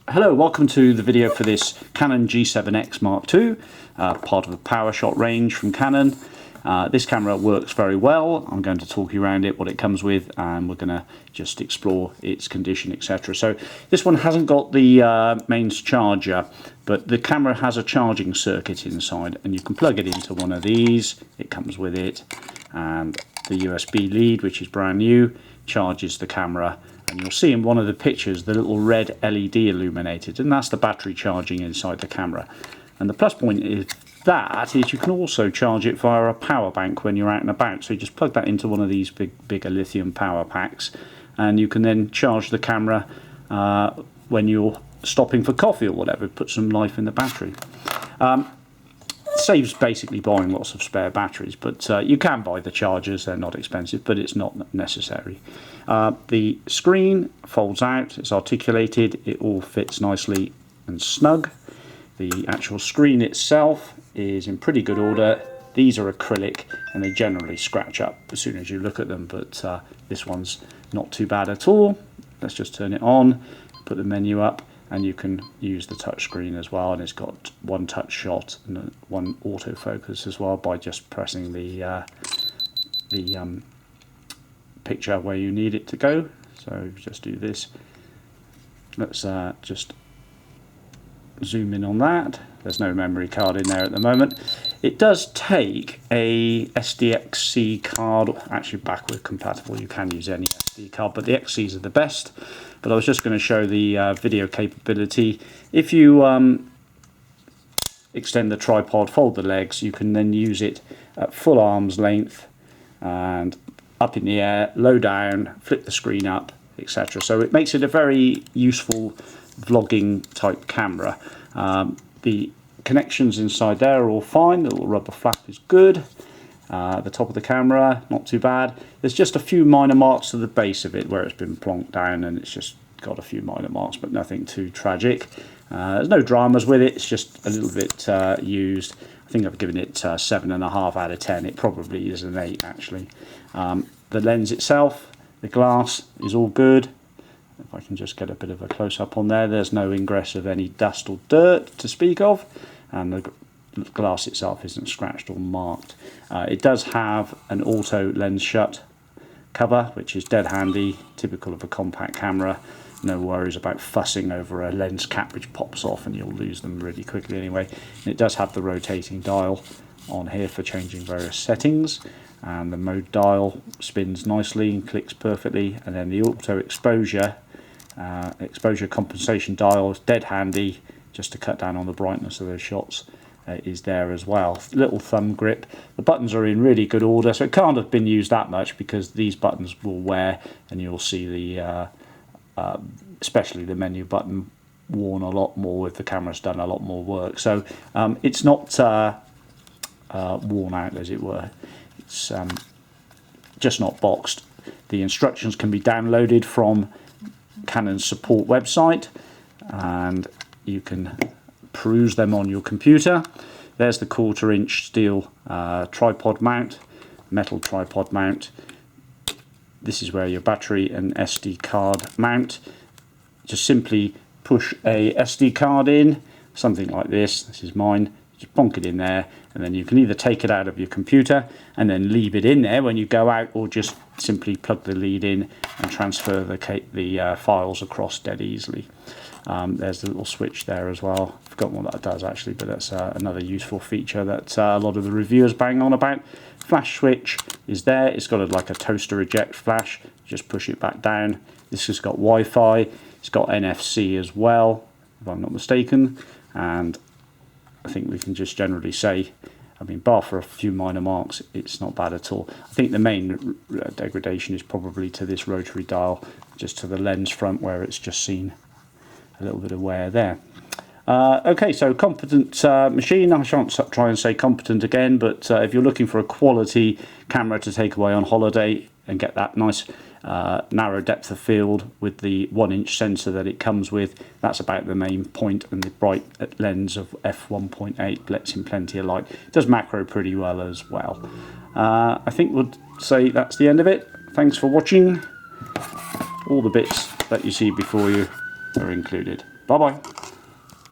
Hello, welcome to the video for this Canon G7X Mark II, part of the PowerShot range from Canon. This camera works very well. I'm going to talk you around it, what it comes with, and we're going to just explore its condition, etc. So this one hasn't got the mains charger, but the camera has a charging circuit inside, and you can plug it into one of these. It comes with it, and the USB lead, which is brand new, charges the camera. And you'll see in one of the pictures the little red LED illuminated, and that's the battery charging inside the camera. And the plus point is you can also charge it via a power bank when you're out and about. So you just plug that into one of these bigger lithium power packs, and you can then charge the camera when you're stopping for coffee or whatever. Put some life in the battery. Saves basically buying lots of spare batteries, but you can buy the chargers. They're not expensive, but it's not necessary. The screen folds out, it's articulated, it all fits nicely and snug. The actual screen itself is in pretty good order. These are acrylic and they generally scratch up as soon as you look at them, but this one's not too bad at all. Let's just turn it on, put the menu up, and you can use the touch screen as well, and it's got one touch shot and one autofocus as well by just pressing the picture where you need it to go. So just do this. Let's just zoom in on that. There's no memory card in there at the moment. It does take a SDXC card, actually backward compatible. You can use any SD card, but the XCs are the best. But I was just going to show the video capability. If you extend the tripod, fold the legs, you can then use it at full arm's length and up in the air, low down, flip the screen up, etc. So it makes it a very useful vlogging type camera. The connections inside there are all fine. The little rubber flap is good. The top of the camera, not too bad. There's just a few minor marks to the base of it where it's been plonked down, and it's just got a few minor marks, but nothing too tragic. There's no dramas with it. It's just a little bit used. I think I've given it 7.5 out of 10. It probably is an 8 actually. The lens itself, the glass is all good. If I can just get a bit of a close-up on there, there's no ingress of any dust or dirt to speak of, and the glass itself isn't scratched or marked. It does have an auto lens shut cover, which is dead handy, typical of a compact camera. No worries about fussing over a lens cap which pops off and you'll lose them really quickly anyway. And it does have the rotating dial on here for changing various settings, and the mode dial spins nicely and clicks perfectly, and then the auto exposure compensation dial is dead handy just to cut down on the brightness of those shots. Is there as well. Little thumb grip. The buttons are in really good order, so it can't have been used that much because these buttons will wear, and you'll see the especially the menu button worn a lot more if the camera's done a lot more work. So it's not worn out, as it were. It's just not boxed. The instructions can be downloaded from Canon's support website, and you can peruse them on your computer. There's the 1/4 inch steel tripod mount, metal tripod mount. This is where your battery and SD card mount. Just simply push a SD card in, something like this. This is mine. Just bonk it in there, and then you can either take it out of your computer and then leave it in there when you go out, or just simply plug the lead in and transfer the files across dead easily. There's the little switch there as well. I've forgotten what that does actually, but that's another useful feature that a lot of the reviewers bang on about. Flash switch is there. It's got like a toaster eject flash. Just push it back down. This has got Wi-Fi. It's got NFC as well, if I'm not mistaken. And I think we can just generally say, I mean, bar for a few minor marks, it's not bad at all. I think the main degradation is probably to this rotary dial, just to the lens front where it's just seen a little bit of wear there. Okay, so competent machine. I shan't try and say competent again, but if you're looking for a quality camera to take away on holiday and get that nice narrow depth of field with the 1-inch sensor that it comes with, that's about the main point. And the bright lens of f1.8 lets in plenty of light. It does macro pretty well as well. I think we'll say that's the end of it. Thanks for watching. All the bits that you see before you are included. Bye bye.